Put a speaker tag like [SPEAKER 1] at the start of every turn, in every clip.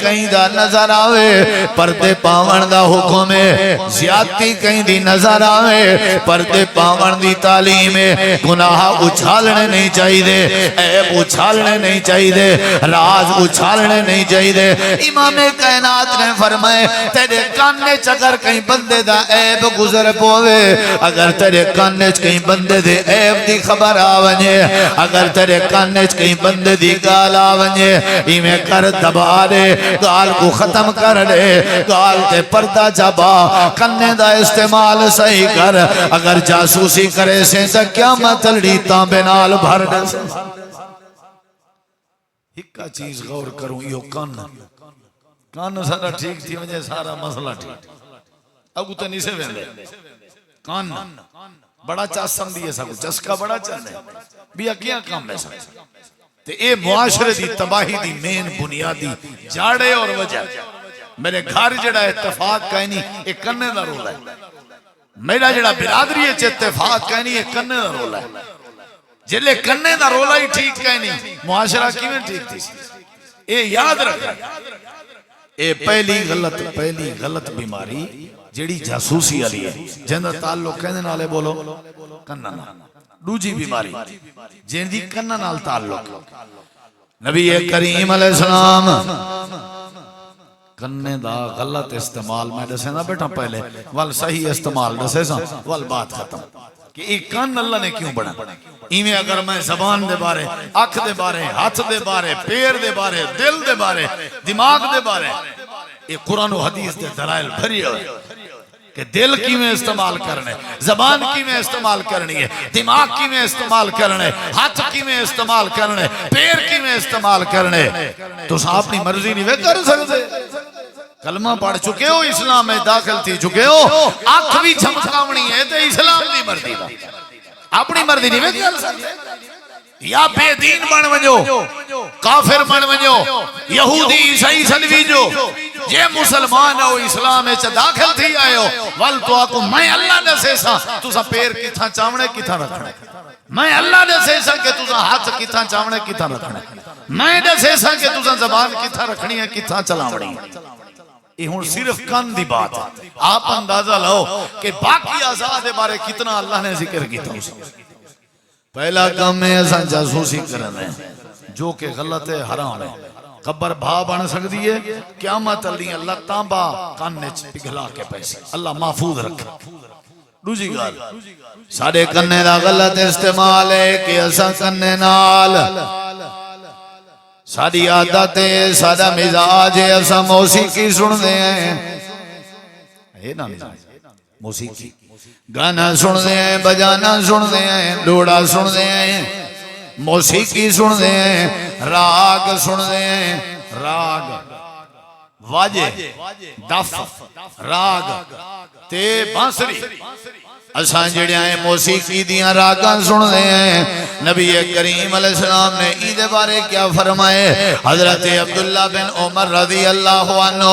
[SPEAKER 1] کہیں دا نظر آوے پردے پاون دا حکم ہے، زیادتی کہیں دی نظر آوے پردے پاون دی تعلیم ہے۔ گناہ اچھالنے نہیں چاہی دے، عیب اچھالنے نہیں چاہی دے، راز اچھالنے نہیں چاہی دے۔ امام کائنات نے فرمائے تیرے کانے چکر کہیں بندے دا عیب گزر پوے، اگر تیرے کانے چ کہیں بندے دے عیب دی خبر آونجے، اگر تیرے کانے چ کہیں بندے دی گال آونجے، ایمیں کر دبا دے، گال کو ختم کر دے، گال تے پردہ جبا، کنے دا استعمال صحیح کر۔ اگر جاسوسی کرے سے تا قیامت لڑی تانبے نال بھر دے۔ ایک چیز غور کروں، یہ کان سارا ٹھیک تھی مجھے سارا مسئلہ ٹھیک اگو تو نہیں سے ویندے کان بڑا چاسم بھی ایسا کچھ چسکا بڑا چاہنے بھی اکیاں کام ایسا تے اے معاشرے دی تباہی دی مین بنیادی جاڑے اور وجہ میرے گھر جڑا اتفاق کہنی ایک کرنے دا رولا ہے، میرا جڑا برادری ہے اتفاق کہنی ایک کرنے دا رولا ہے۔ جلے کرنے دا رولا ہی ٹھیک کہنی معاشرہ کی میں ٹھیک تھی۔ اے یاد رکھا اے پہلی غلط بیماری جیڑی جاسوسی علی ہے جندہ تعلق کہنے نالے بولو کننا دوجی بیماری جندی کننا نال تعلق نبی کریم علیہ السلام کننے دا غلط استعمال میں دسے نا بیٹھا پہلے وال صحیح استعمال دسے سا وال بات ختم کہ ایک کان اللہ نے کیوں بڑھا ایمیں اگر میں زبان دے بارے آنکھ دے بارے ہاتھ دے بارے پیر دے بارے دل دے بارے دماغ دے بارے یہ قرآن و حدیث دے دلائل بھری ہوئے کہ دل کی میں استعمال کرنے، زبان کی میں استعمال کرنی ہے، دماغ کی میں استعمال کرنے، ہاتھ کی میں استعمال کرنے، پیر کی میں استعمال کرنے تو صاحب اپنی مرضی نہیں کر سکتے۔ کلمہ پڑھ چکے ہو، اسلام میں داخل تھی چکے ہو، آنکھ بھی چمکاونی ہے تو اسلام دی مرضی دا اپنی مرضی نہیں کر سکتے۔ یا بے دین بن ونجو، کافر بن ونجو، یہودی عیسائی سلوی جو یہ مسلمان ہو اسلام میں داخل تھی آئے ہو وال تو آکو میں اللہ نے سیسا تو سا پیر کی تھا چاونے کی تھا رکھنے، میں اللہ نے سیسا کہ تو سا ہاتھ کی تھا چاونے کی تھا رکھنے، میں نے سیسا کہ تو سا زبان کی تھا رکھنی ہے کی تھا چلاوڑی۔ یہ ہون صرف کان دی بات ہے، آپ اندازہ لو کہ باقی آزاد بارے کتنا اللہ نے ذکر کی تھا۔ پہلا کام ہے ایسا جاسوسی کرنے جو کہ غلط ہے، حرام ہے، قبر بھا بن سکتی ہے، قیامت اللہ اللہ تانبا کاننے پگھلا کے پیسے اللہ محفوظ رکھا۔ دوسری گال سارے کنے دا غلط استعمال ہے کہ ایسا کنے نال ساری عادتیں سارا مزاج ہے، ایسا موسیقی سن دے ہیں، ہے نا موسیقی گانا سن دے ہیں، بجانا سن دے ہیں، ڈوڑا سن دے ہیں، موسیقی سن دے ہیں، راگ سن دے ہیں، راگ واجے دف راگ تے بانسری اساں جڑے ہیں موسیقی دیاں راگاں سن دے ہیں۔ نبی کریم علیہ السلام نے عید بارے کیا فرمائے؟ حضرت عبداللہ بن عمر رضی اللہ عنہ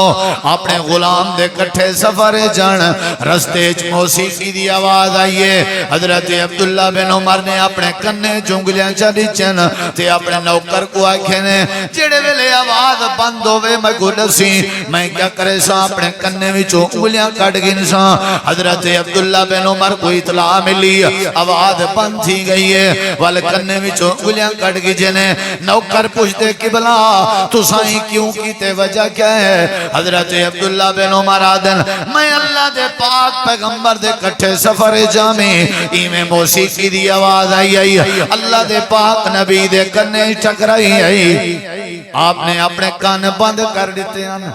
[SPEAKER 1] اپنے غلام دے کٹھے سفر جان رستے چ موسیقی دی آواز آئیے، حضرت عبداللہ بن عمر نے اپنے کنے چنگلیاں چڑھن تے اپنے نوکر کو آکھے نے جڑے ویلے آواز بند ہوئے میں کو دسی میں کیا کرے سا اپنے کنے وچوں انگلیاں کٹ گن سا۔ حضرت عبداللہ بن عمر کو اطلاع ملی آواز بند تھی گئی ہے والے کنے وچوں انگلیاں کٹ گئی جنے نوکر پوچھتے قبلہ تو سائیں کیوں کیتے وجہ کیا ہے؟ حضرت عبداللہ بن عمر آدن میں اللہ دے پاک پیغمبر دے کٹھے سفر جامی ایمیں موسیقی دی آواز آئی اللہ دے پاک نبی دے کنے ٹکرائی آئی آپ نے اپنے کان بند کر دیتے ہیں۔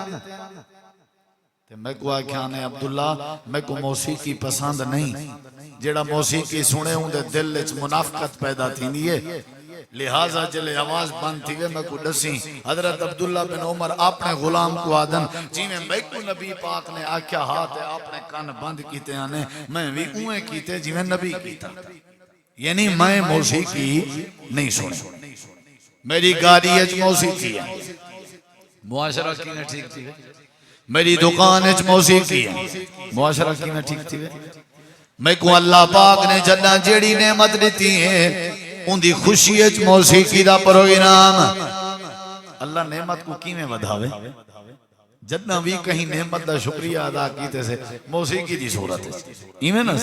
[SPEAKER 1] میں کو آکھانے عبداللہ میں کو موسیقی پسند نہیں، جیڑا موسیقی سنے ہوں دے دل وچ منافقت پیدا تھی نہیں، لہٰذا جلے آواز بند تھی گئے میں کو ڈسی۔ حضرت عبداللہ بن عمر اپنے غلام کو آدن جی میں کو نبی پاک نے آکھیا ہاتھ اپنے کان بند کیتے آنے میں بھی اویں کیتے جی میں نبی کیتا، یعنی میں موسیقی نہیں سنے، میری گاڑی اچ موسیقی ہے، معاشرہ کی نے ٹھیک تھی، میری دکان اچ موسیقی ہے، معاشرہ کی نے ٹھیک تھی، میں کو اللہ پاک نے جنہ جیڑی نعمت دیتی ہے ان دی خوشی اچ موسیقی دا پروگرام اللہ نعمت کو کی میں ودھاوے جتنا بھی کہیں نعمت دا شکریہ ادا کیتے سے موسیقی دی صورت ہے ایمیں نا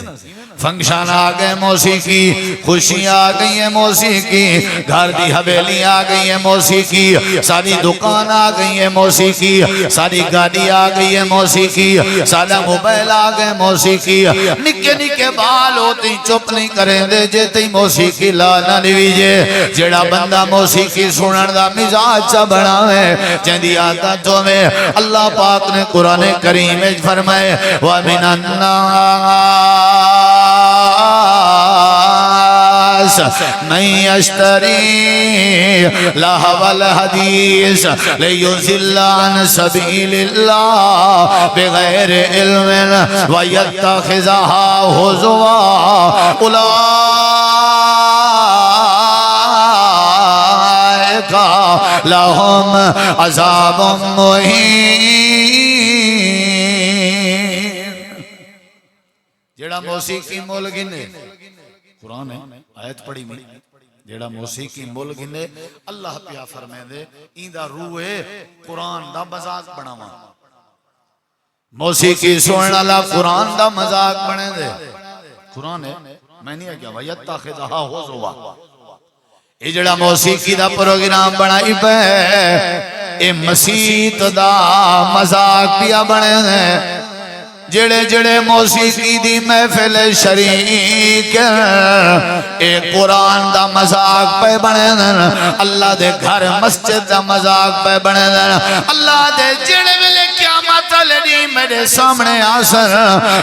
[SPEAKER 1] فنکشن آ گئے موسیقی خوشیاں آ گئی ہیں موسیقی گھر دی حویلی آ گئی ہیں موسیقی ساری دکان آ گئی ہیں موسیقی ساری گاڑی آ گئی ہے موسیقی سارا موبائل آ گئے موسیقی نکے نکے بال ہوتی چپ نہیں کریں دے جیتے موسیقی لانا دیجئے جڑا بندہ موسیقی سنن دا مزاج چا بنا ہے جندی عادتوں میں اللہ پاک نے قرآن کریم میں فرمائے وَمِنَ النَّاسِ مَن يَشْتَرِي لَهْوَ الْحَدِيثِ لِيُضِلَّ عَن سَبِيلِ اللَّهِ بِغَيْرِ عِلْمٍ وَيَتَّخِذَهَا هُزُوًا لہم عذاب مہین جیڑا موسیقی مول گنے قرآن ہے آیت پڑھی میں جیڑا موسیقی مول گنے اللہ پیا فرمائے دے ایندہ روح قرآن دا مذاق بناوا موسیقی سننا اللہ قرآن دا مذاق بنے دے قرآن ہے میں نہیں کیا وَيَتَّخِذَهَا هُزُوًا یہ جڑا موسیقی دا پروگرام بنائی پہ اے مسیت دا مذاق پیا بنے ہیں جڑے جڑے موسیقی دی محفل شریک اے قرآن دا مذاق پہ بنے ہیں اللہ دے گھر مسجد دا مذاق پہ بنے ہیں اللہ دے جڑے ملے قیامت لڑی میرے سامنے آسر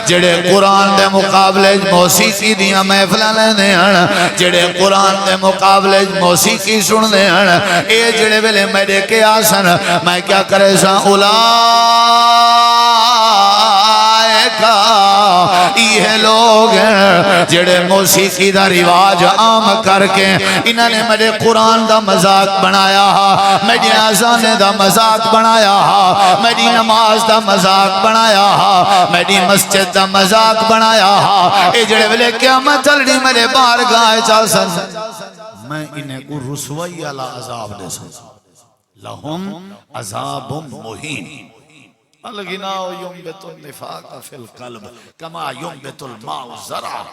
[SPEAKER 1] جڑے قرآن دے مقابلے موسیقی دیا محفلہ لینے ہیں جڑے قرآن دے مقابلے موسیقی سن دے ہیں اے جڑے ملے میرے کے آسر میں کیا کرے سا یہ لوگ ہیں جڑے موسیقی دا رواج عام کر کے انہوں نے میرے قرآن دا مذاق بنایا میری آزان دا مذاق بنایا میری نماز دا مذاق بنایا میری مسجد دا مذاق بنایا اے جڑے ویلے قیامت چلنی میرے بارگاہ چا سن میں انہیں کو رسوائی علی عذاب دے سن لہم عذاب مہین الغناء ينبت النفاق في القلب كما ينبت الماء الزرع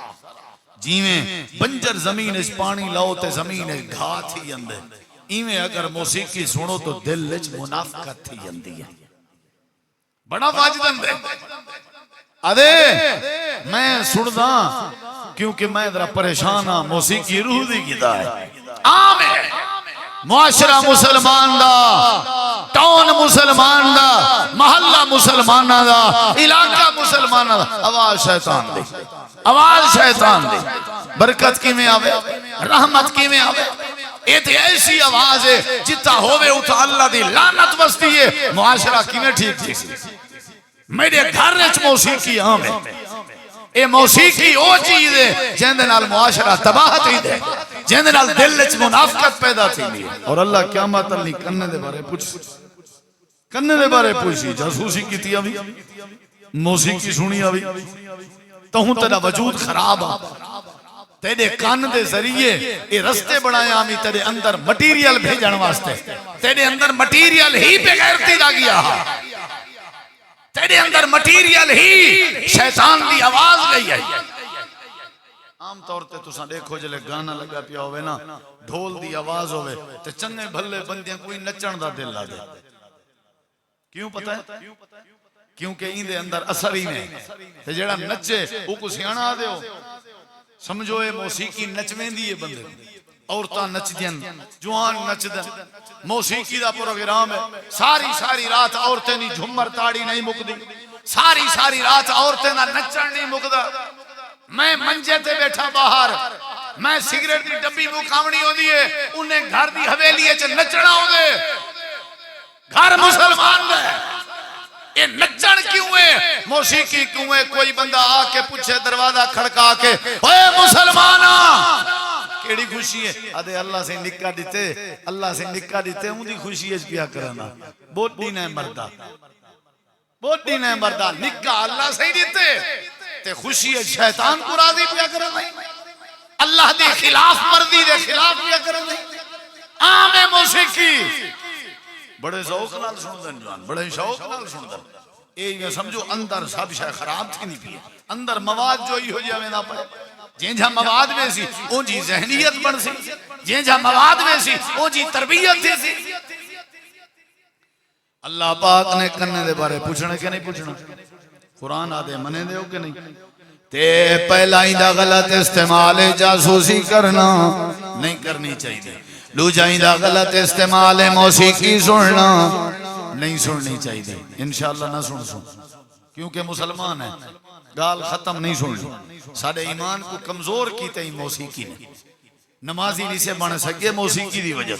[SPEAKER 1] جیویں بنجر زمین اس پانی لاؤ تے زمین گھا تھی اندے ایویں اگر موسیقی سنو تو دل وچ منافقت تھی اندی ہے بڑا واجدن دے ادے میں سندا کیونکہ میں ذرا پریشان ہاں موسیقی روح دی گدا ہے آمین معاشرہ مسلمان دا ٹاؤن مسلمان دا محلہ مسلمان دا علاقہ مسلمان دا آواز شیطان دے آواز شیطان دے برکت کی میں آوے رحمت کی میں آوے یہ تو ایسی آواز ہے جتا ہوئے اتا اللہ دی لعنت بستی ہے معاشرہ کی میں ٹھیک تھی میرے گھر رچ موسیقی آمیں اے موسیقی او چیز ہے جہندے نال معاشرہ تباہ تھی دے جہندے نال دل وچ منافقت پیدا تھی دی اور اللہ قیامت علی کرنے دے بارے پوچھ کرنے دے بارے پوچھی جاسوسی کی تھی ابھی موسیقی سنی ابھی تو ہوں تیرا وجود خراب آ تیرے کان دے ذریعے اے رستے بڑھائیں آمی تیرے اندر مٹیریل بھیجن واسطے تیرے اندر مٹیریل ہی پہ غیرتی دا گیا تیرے اندر مٹیریل ہی شیطان دی آواز گئی ہے عام طور تے تساں دیکھو جلے گانا لگا پیا ہوئے نا ڈھول دی آواز ہوئے تے چنگے بھلے بندیاں کوئی نچن دا دل لا دے کیوں پتہ ہے کیونکہ این دے اندر اثر ہی نہیں تے جڑا نچے وہ کو سیانا آ دے ہو سمجھو اے موسیقی نچویں دیئے بندے عورتاں نچ دین جوان نچ دین موسیقی دا پروگرام ہے ساری رات عورتیں نہیں جھمر تاڑی نہیں مکدی ساری رات عورتیں نہ نچن نہیں مکدا میں منجے تے بیٹھا باہر میں سگریٹ دی ڈبی مکاونی ہو دیئے انہیں گھر دی حویلی ہے نچنا ہو دے گھر مسلمان دے یہ نچن کیوں ہے موسیقی کیوں ہے کوئی بندہ آ کے پوچھے دروازہ کھڑکا کے اے مسلمانہ کیڑی خوشی ہے آدھے اللہ سے نکاح دیتے اللہ سے نکاح دیتے ہوں دی خوشی ہے کیا کرنا بہت دین ہے مردہ نکاح اللہ سے ہی دیتے تے خوشی ہے شیطان کو راضی پیا کرنا اللہ دے خلاف مردی دے خلاف پیا کرنا عام موسیقی بڑے ذوق نال سندن جوان بڑے شوق نال سندن اے سمجھو اندر سب شے خراب تھی نہیں پی اندر مواد جو ہی ہو جاوے نہ پڑے جیں جا مواد میں سی اون جی ذہنیت بن سی جیں جا مواد میں سی اون جی تربیت تھی سی اللہ پاک نے کنے دے بارے پوچھنا کہ نہیں پوچھنا قرآن آدھے منے دے ہو کہ نہیں تے پہلا ہی دا غلط استعمال جاسوسی کرنا نہیں کرنی چاہیے دوجا ہی دا غلط استعمال موسیقی سننا نہیں سننی چاہیے انشاءاللہ نہ سن کیونکہ مسلمان ہیں گال ختم نہیں سننی سارے ایمان کو کمزور کی تے موسیقی نے نمازی نہیں سے بن سکے موسیقی دی وجہ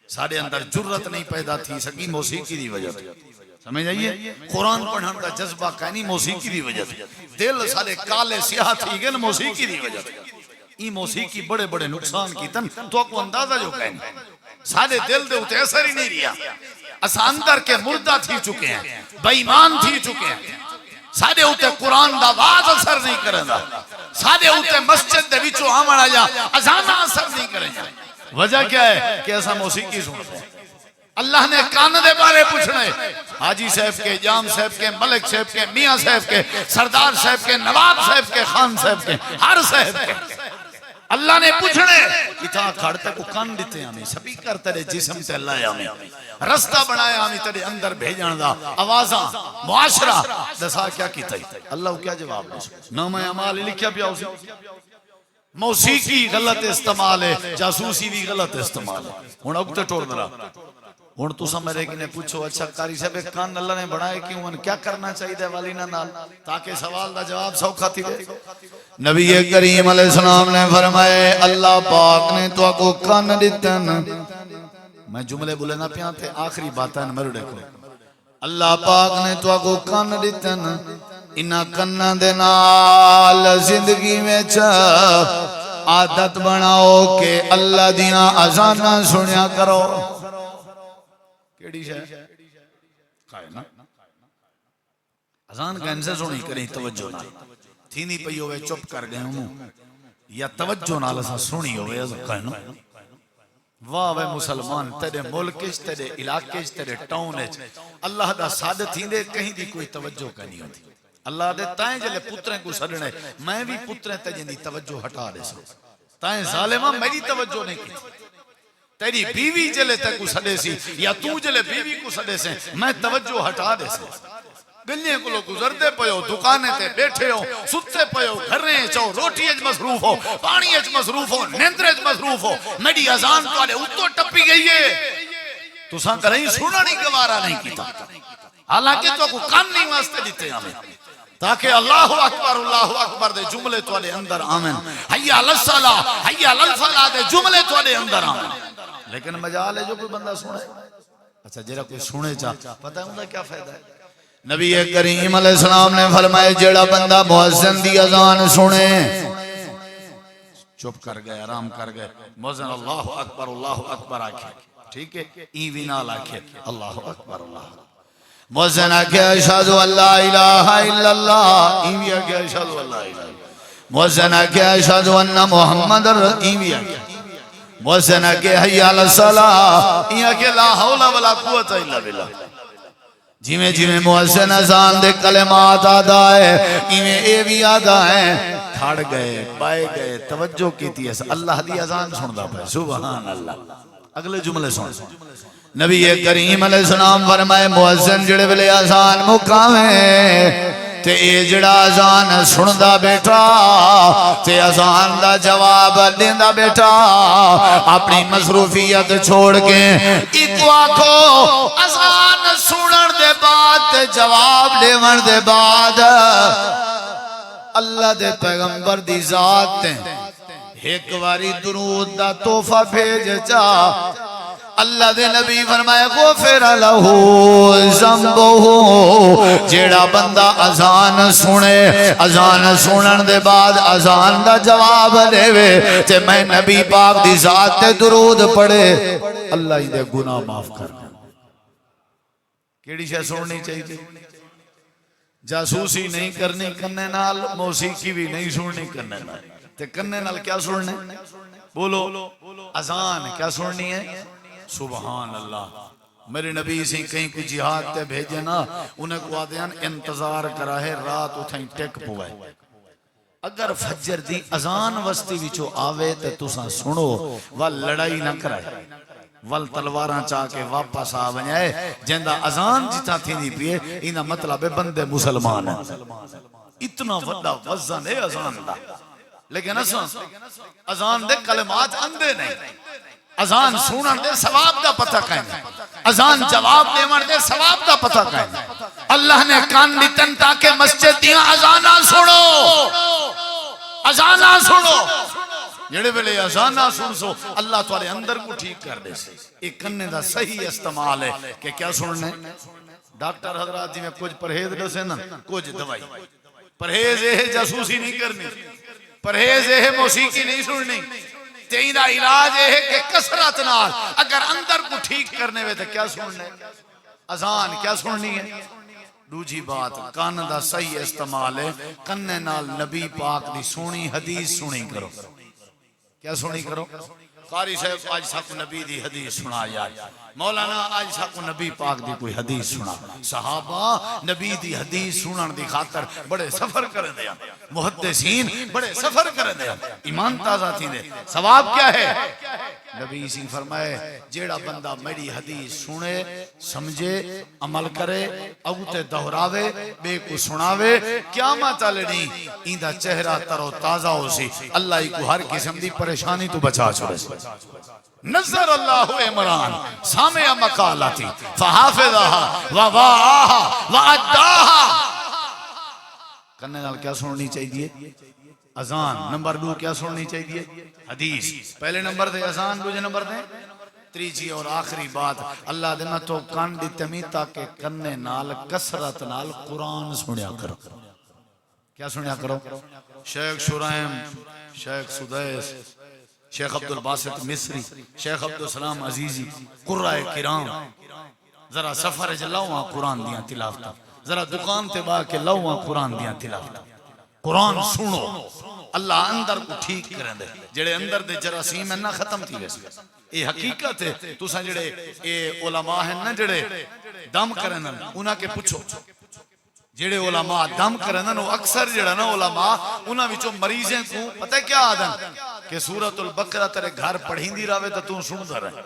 [SPEAKER 1] سارے اندر جرت نہیں پیدا تھی سکی موسیقی دی وجہ سمجھ آئیے قرآن پڑھن کا جذبہ کہنی موسیقی دی وجہ دل سارے کالے سیاہ تھی گئے موسیقی دی وجہ یہ موسیقی بڑے بڑے نقصان کی تن تو کو اندازہ جو کہنے سارے دل دے ہوتے اثر ہی نہیں رہا اسا اندر کے مردہ تھی چکے ہیں بے ایمان تھی چکے ہیں سارے ہوتے قرآن دا واز اثر نہیں کریں دا سارے ہوتے مسجد دے وچو آمن آیا ازانہ اثر نہیں کریں وجہ کیا ہے کہ ایسا موسیقی سنتے ہیں اللہ نے کان دے بارے پوچھنا ہے حاجی صاحب کے جام صاحب کے ملک صاحب کے میاں صاحب کے سردار صاحب کے نواب صاحب کے خان صاحب کے ہر صاحب کے اللہ نے پوچھنے اتنا کھڑتے کو کان دیتے ہیں ہمیں سپیکر تیرے جسم تے اللہ ہمیں رستہ بنایا ہمیں تیرے اندر بھیجن دا آوازاں معاشرہ دسا کیا کیتا ہے اللہ کیا جواب دے نام اعمال لکھیا پیا اسی موسیقی غلط استعمال ہے جاسوسی بھی غلط استعمال ہے ہن اگتے ٹور درا ہن تو سمجھے کہ نے پوچھو اچھا قاری صاحب کان اللہ نے بنائے کیوں ان کیا کرنا چاہیے والینا نال تاکہ سوال دا جواب سوکھا تھی دے نبی کریم علیہ السلام نے فرمائے اللہ پاک نے تو کو کان دتن میں جملے بولے نہ پیاں تے آخری باتاں مرو دیکھو اللہ پاک نے تو کو کان دتن انہاں کناں دے نال زندگی میں عادت بناؤ کہ اللہ دیاں اذاناں سنیا کرو کیڑی شے کائے نا اذان کہن سے سنی کریں توجہ نہ تھی نہیں پئی ہوئے چپ کر گئے ہوں یا توجہ نہ لسا سنی ہوئے کہے نا واہ وے مسلمان تیرے ملکش تیرے علاقش تیرے ٹاؤنش اللہ دا سادت ہی دے کہیں دی کوئی توجہ کرنی ہوتی اللہ دے تائیں جلے پتریں کو سڑنے میں بھی پتریں تجھیں دی توجہ ہٹا دے سو تائیں ظالمہ میری توجہ نہیں کی تیری بیوی جلے تے کو سڑے سی یا تو جلے بیوی کو سڑے سے میں توجہ ہٹا دے سے گلیاں کو لوگ گزردے پہو دکانے تے بیٹھے ہو ستے پہو گھرنے چاہو روٹی اج مصروف ہو پانی اج مصروف ہو نیندر اج مصروف ہو میری اذان تو آلے اتو ٹپی گئی ہے تو ساں کریں سونا نہیں گوارا نہیں کیتا حالانکہ تو کو کان نہیں واسطے دیتے ہمیں تاکہ اللہ اکبر دے جملے تو آلے اندر آمین حیٰ للصلاۃ حیٰ للفلاح دے جملے تو آلے اندر آمین لیکن مجال ہے جو کوئی بندہ سنے اچھا جیرا کوئی سنے چاہ پتہ ہے انہا کیا فائدہ ہے نبی کریم علیہ السلام نے فرمائے جیڑا بندہ مؤذن دی اذان سنے چپ کر گئے آرام کر گئے مؤذن اللہ اکبر آکھے ٹھیک ہے ایوی نال آکھے اللہ اکبر اللہ مؤذن آکھے اشہدو اللہ الہ الا اللہ ایوی آکھے اشہدو اللہ الہ مؤذن آکھے اشہدو ان محمد ایوی آکھے مؤذن آکھے حیٰ للصلاۃ ایوی آکھے لا حول ولا قوت الا باللہ جیویں جیویں مؤذن اذان دے کلمات آدھا ہے ایویں اے بھی آدھا ہے کھڑ گئے بائے گئے توجہ کی تھی اللہ دی اذان سن دا پہ سبحان اللہ اگلے جملے سن نبی کریم علیہ السلام فرمائے مؤذن جڑے ویلے اذان مکاویں تے اے جڑا اذان سندا بیٹا تے اذان دا جواب دیندا بیٹا اپنی مصروفیت چھوڑ کے ایک آکھو اذان سنن دے بعد تے جواب دیون دے بعد اللہ دے پیغمبر دی ذات تے ایک واری درود دا تحفہ بھیج چا اللہ دے نبی فرمائے غفر لہو ذنبہ جیڑا بندہ اذان سنے اذان سنن دے بعد اذان دا جواب دے وے تے میں نبی پاک دی ذات تے درود پڑھے اللہ ہی دے گناہ معاف کر کیڑی شے سننی چاہیے جاسوسی نہیں کرنی کنے نال موسیقی بھی نہیں سننی کنے نال تے کنے نال کیا سننے بولو اذان کیا سننی ہے سبحان اللہ میرے نبی سے کہیں کوئی جہاد تے بھیجے نا انہیں کو آدھیان انتظار کرا ہے رات اتھائیں ٹیک پوائے اگر فجر دی اذان وستی وچو آوے تے تساں سنو وال لڑائی نہ کرائے وال تلواراں چاہ کے واپس آ ونجائے جندہ اذان جتا تھی نہیں پیے انہا مطلب ہے بندے مسلمان ہیں اتنا وڈا وزن ہے اذان دا لیکن اذان دے کلمات اندے نہیں اذان سونن دے ثواب دا پتہ کہیں اذان جواب دیون دے ثواب دا پتہ کہیں اللہ نے کان دیتن تاکہ مسجد دیاں اذانہ سنو اذانہ سنو جڑے بلے اذانہ سن سو اللہ تعالی اندر کو ٹھیک کر دے سے ایک کرنے دا صحیح استعمال ہے کہ کیا سننے ڈاکٹر حضرات جی میں کچھ پرہیز دسے نا کچھ دوائی پرہیز ہے جاسوسی نہیں کرنی پرہیز ہے موسیقی نہیں سننی تیندہ علاج ہے کہ کسرت نال اگر اندر کو ٹھیک کرنے ہوئے تو کیا سننے اذان کیا سننی ہے دوجی بات کان دا صحیح استعمال ہے کنے نال نبی پاک دی سونی حدیث سنی کرو کیا سنی کرو قاری صاحب آج ساکو نبی دی حدیث سنا یار مولانا آج ساکو نبی پاک دی کوئی حدیث سنا صحابہ نبی دی حدیث سنن دی خاطر بڑے سفر کریں دیا محدثین بڑے سفر کریں دیا ایمان تازہ تھی دے ثواب کیا ہے نبی اسی فرمائے جیڑا بندہ میری حدیث سنے سمجھے عمل کرے اگتے دہراوے بے کو سناوے قیامت لڑی ایندہ چہرہ تر و تازہ ہو سی اللہ کو ہر قسم دی پریشانی تو بچا چھوڑے نظر اللہ عمران سامع مقالتی فحافظها وواعها وعداها کرنے نال کیا سننی چاہیے اذان نمبر 2 کیا سننی چاہیے حدیث پہلے نمبر دے اذان دوسرے نمبر دے تیجی اور آخری بات اللہ دینا تو کان دی تمی تاکہ کرنے نال کسرت نال قرآن سنیا کرو کیا سنیا کرو شیخ شرائم شیخ سدیس شیخ عبدالباسط مصری شیخ عبدالسلام عزیزی قرآن کرام ذرا سفر جلاؤں قرآن دیاں تلاوتا ذرا دکان تے با کے لوہاں قرآن دیاں تلاوتا قرآن سنو اللہ اندر کو ٹھیک کریں دے جڑے اندر دے جراثیم ہیں نا ختم تھی ویسے اے حقیقت ہے تو سا جڑے اے علماء ہیں نا جڑے دم کریں نا انہاں کے پوچھو جڑے علماء دم کریں نا اکثر جڑا نا علماء انہاں وچوں مریضیں کو پتہ کیا آدم کہ سورۃ البقرہ تیرے گھر پڑھیں دی راوے تو تم سن دا رہے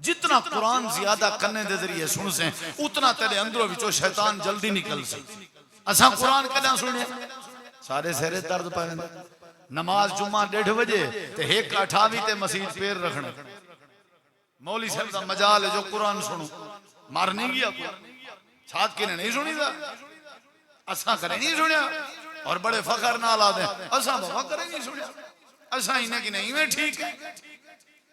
[SPEAKER 1] جتنا قرآن زیادہ کرنے دے ذریعے سن سے اتنا تیرے اندروں وچوں شیطان جلدی نکل سے اساں قرآن کداں سننے سارے سہرے درد پائیں نماز جمعہ 1:30 بجے تے 1:28 تے مسجد پیر رکھنے مولوی صاحب دا مجال ہے جو قرآن سنو مار نہیں گیا چھات کے نے نہیں سنی دا اساں کریں نہیں سنیا اور بڑے فخر نہ لا دیں اساں بابا کریں نہیں سنیا اساں ہی نہیں کہ نہیں میں ٹھیک ہے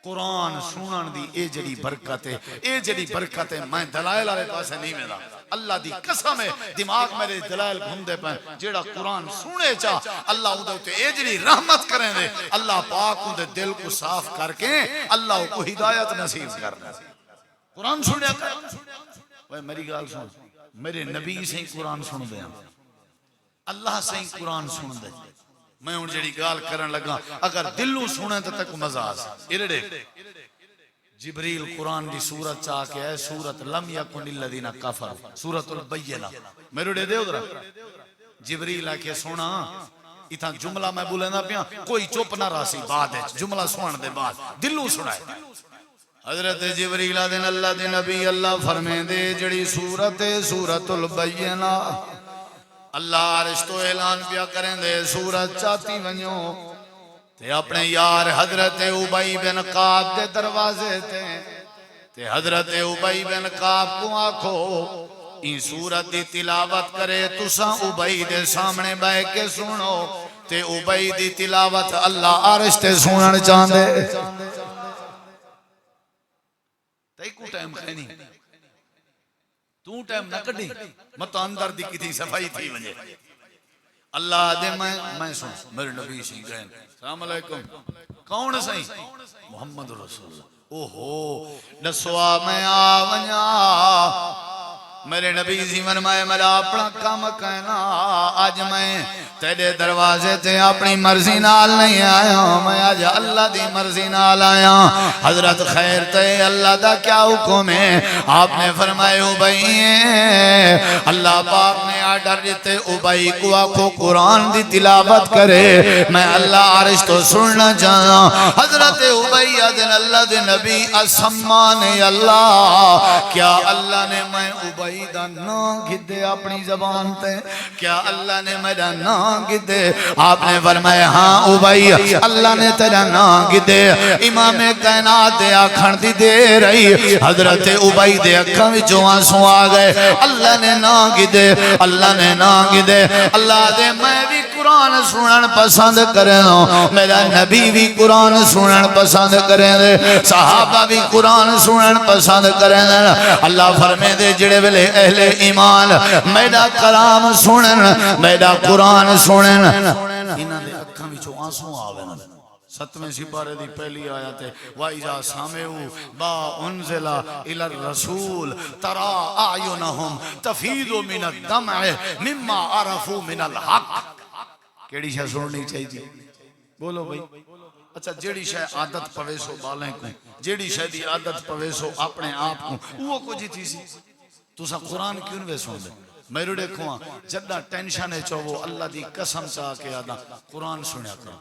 [SPEAKER 1] قرآن سنن دی اے جڑی برکت ہے میں دلائل آلے پاسے نہیں میرا اللہ دی قسم ہے دماغ میرے دلائل گھومدے پائیں جیڑا قرآن سنے چاہ اللہ اندے ہوتے اے جڑی رحمت کریں دے اللہ پاک اندے دل کو صاف کر کے اللہ کو ہدایت نصیب کرنا قرآن سنے کر میری گال سن میرے نبی سے ہی قرآن سن دے اللہ سے ہی قرآن سن دے میں ان جڑی گال کرن لگا اگر دلوں سنے تو تک مزہ آسا ارڑے جبریل قرآن دی سورت چاہ کے ہے سورت لم یکن الذین کفروا سورت البینہ میرے دے ادھر جبریل آکے سونا اتنا جملہ میں بولے نا پیا کوئی چپ نہ راسی بعد ہے جملہ سوان دے بعد دلوں سنائے حضرت جبریل دن اللہ دے نبی اللہ فرمے دے جڑی سورت البینہ اللہ رشتو اعلان پیا کریں دے سورت چاہتی ونیو تے اپنے یار حضرت عبی بن کعب دے دروازے تے حضرت عبی بن کعب کو آکھو این سورت دی تلاوت کرے تساں عبی دے سامنے بے کے سنو تے عبی دی تلاوت اللہ عرش تے سنن چاندے تے کو ٹائم خینی تو ٹائم نہ کٹی مت اندر دی کتھی صفائی تھی ونجے اللہ دے میں سن میرے نبی سی گئے السلام علیکم کون سہی محمد رسول اللہ اوہو دسوا میں آونیا میرے نبی جی فرمائے میرا اپنا کام کہنا آج میں تیرے دروازے تے اپنی مرضی نال نہیں آیا میں آج اللہ دی مرضی نال آیا حضرت خیر تے اللہ دا کیا حکم ہے آپ نے فرمائے ابئی اللہ پاک نے آرڈر دیتے ابئی کو آکھو قرآن دی تلاوت کرے میں اللہ عرش تو سننا چاہا حضرت ابئی ادن اللہ دے نبی اسمان اللہ کیا اللہ نے میں ابئی دا نام گھدے اپنی زبان تے کیا اللہ نے میرا نام گھدے آپ نے فرمایا ہاں ابئی اللہ نے تیرا نام گھدے امام کائنات دے آکھن دی دے رہی حضرت ابئی دے اکھاں وچوں آنسو آ گئے اللہ نے نام گھدے اللہ نے نام گھدے اللہ دے میں بھی قرآن سنن پسند کریں میرا نبی بھی قرآن سنن پسند کریں دے صحابہ بھی قرآن سنن پسند کریں دے اللہ فرمے دے جڑے ویلے اہل ایمان میرا کلام سنن میرا قرآن سنن انہاں دے اکھاں وچوں آنسو آویں ستویں سپارے دی پہلی آیت ہے وَإِذَا سَمِعُوا مَا أُنزِلَ إِلَى الرَّسُولِ تَرَى أَعْيُنَهُمْ تَفِيضُ مِنَ الدَّمْعِ مِمَّا عَرَفُوا مِنَ الْحَقِّ کیڑی شے سننی چاہیے بولو بھائی اچھا جیڑی شے عادت پویسو بالیں کو جیڑی شے دی عادت پویسو اپنے آپ کو وہ کو جیتی سی تو سا قرآن کیوں نوے سن دے میرے دیکھواں جدہ ٹینشن ہے چاہو اللہ دی قسم چاہ کے آدھا قرآن سنیا کرو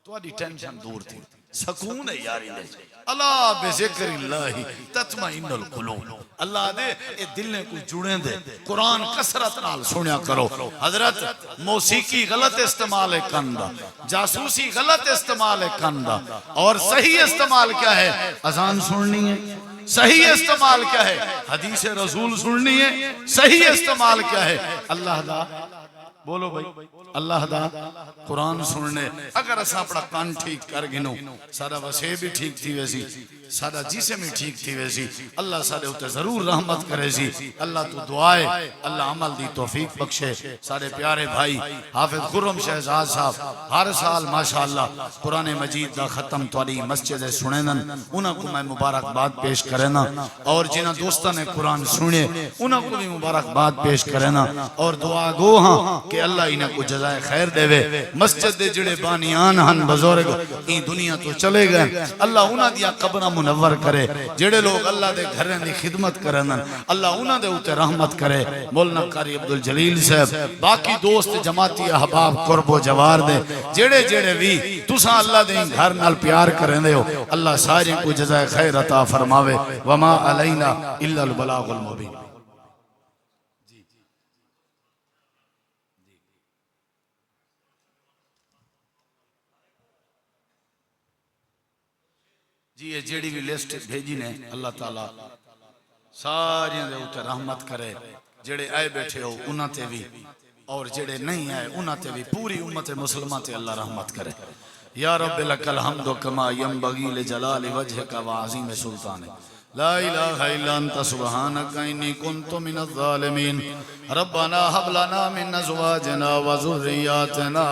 [SPEAKER 1] تو آدھی ٹینشن دور تھی سکون ہے یاری لے اللہ بذکر اللہ تطمئن القلوب اللہ دے اے دلیں کو جڑیں دے قرآن کثرت نال سنیا کرو حضرت موسیقی غلط استعمال کندہ جاسوسی غلط استعمال کندہ اور صحیح استعمال کیا ہے اذان سننی ہے صحیح استعمال کیا ہے حدیث رسول سننی ہے صحیح استعمال کیا ہے اللہ دا بولو بھائی اللہ دا قرآن سننے اگر اسا اپنا کان ٹھیک کر گنو سارا وسے بھی ٹھیک تھی ویسی سارا جسے بھی ٹھیک تھی ویسی اللہ سارے ہوتے ضرور رحمت کرے سی اللہ تو دعائے اللہ عمل دی توفیق بخشے سارے پیارے بھائی حافظ خرم شہزاد صاحب ہر سال ماشاءاللہ قرآن مجید دا ختم تواری مسجد سنینن انہاں کو میں مبارکباد پیش کرنا اور جنہ دوستہ نے قرآن سنے انہاں کو بھی مبارکباد پیش کرنا اور دعا گو ہاں کہ اللہ انہیں کو جزائے خیر دے وے مسجد دے جڑے بانیان ہن بزرگ این دنیا تو چلے گئے اللہ انہاں دیا قبرہ منور کرے جڑے لوگ اللہ دے گھریں دی خدمت کرنن اللہ انہاں دے اوتے رحمت کرے مولانا قاری عبدالجلیل صاحب باقی دوست جماعتی احباب قرب و جوار دے جڑے جڑے بھی تساں اللہ دے گھر نال پیار کریں دے ہو اللہ سارے کو جزائے خیر عطا فرماوے وما علینا الا البلاغ المبین جی یہ جیڑی بھی لسٹ بھیجی نے اللہ تعالیٰ ساری دے اوتے رحمت کرے جیڑے آئے بیٹھے ہو انہاں تے بھی اور جیڑے نہیں آئے انہاں تے بھی پوری امت مسلمہ تے اللہ رحمت کرے یا رب لک الحمد کما ینبغی لجلال وجہک وعظیم سلطانک لا الہ الا انت سبحانک انی کنت من الظالمین ربنا حب لنا من ازواجنا وذریاتنا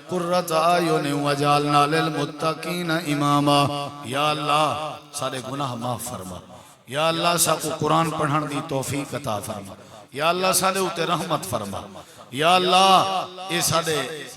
[SPEAKER 1] قرۃ اعین وجعلنا للمتقین اماما یا اللہ سارے گناہ معاف فرما یا اللہ سا کو قرآن پڑھن دی توفیق عطا فرما یا اللہ سارے اوتے رحمت فرما یا اللہ اے سارے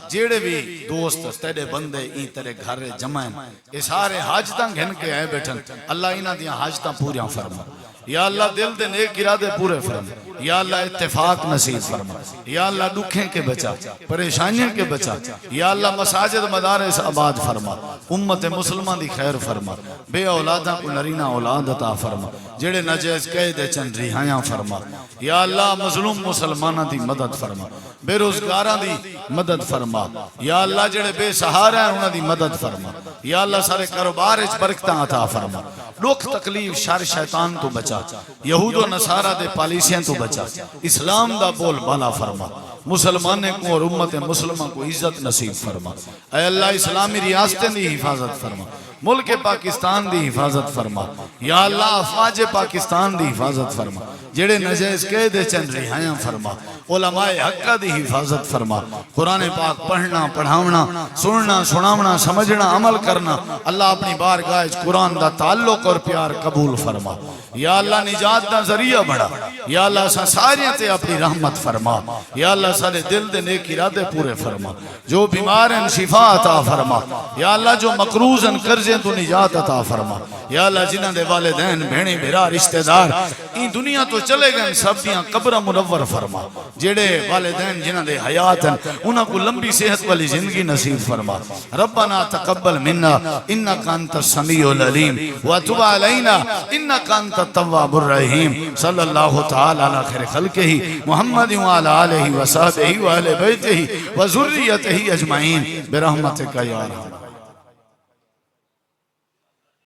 [SPEAKER 1] جیڑے بھی دوست تیرے بندے این تیرے گھر جمعیں اے سارے حاجتاں گھن کے آئے بیٹھن اللہ انہاں دیاں حاجتاں پوریاں فرما یا اللہ دل دے نیک ارادے پورے فرما یا اللہ اتفاق نصیب فرما یا اللہ دکھیں کے بچا پریشانیاں کے بچا یا اللہ مساجد مدارس آباد فرما امت مسلمان دی خیر فرما بے اولاداں کو نرینہ اولاد عطا فرما جڑے نجیز قید چند رہایاں فرما یا اللہ مظلوم مسلمانہ دی مدد فرما بے روزگاراں دی مدد فرما یا اللہ جڑے بے سہارا ہیں انہاں دی مدد فرما یا اللہ سارے کاروبار اچ برکتاں عطا فرما دکھ تکلیف شر شیطان تو بچا یہود و نصارہ دے پالیسیاں تو بچا اسلام دا بول بالا فرما مسلمانے کو اور امت مسلمہ کو عزت نصیب فرما اے اللہ اسلامی ریاستیں دی حفاظت فرما ملک پاکستان دی حفاظت فرما یا اللہ افواج پاکستان دی حفاظت فرما جڑے نجائز قید چن رہائیاں فرما علماء حقہ دی حفاظت فرما قرآن پاک پڑھنا پڑھاونا سننا سناونا سمجھنا عمل کرنا اللہ اپنی بارگاہ قرآن دا تعلق اور پیار قبول فرما یا اللہ نجات دا ذریعہ بڑھا یا اللہ ساریاں تے اپنی رحمت فرما یا اللہ سارے دل دے نیک ارادے پورے فرما جو بیمار ہیں شفا عطا فرما یا اللہ جو مقروض ہیں قرضیں تو نجات عطا فرما یا اللہ جنہاں دے والدین بہنیں بھرا رشتہ دار این دنیا تو چلے گئے سب دیاں قبر منور فرما جڑے والدین جنہاں دے حیات ہیں انہاں کو لمبی صحت والی زندگی نصیب فرما ربنا تقبل منا انکا انت السمیع العلیم وتب علینا انکا انت التواب الرحیم صلی اللہ تعالی علی خیر خلقہ محمد وعلی آلہ وصحبہ وآل بیتہ وذریتہ اجمعین برحمتک یا رحمت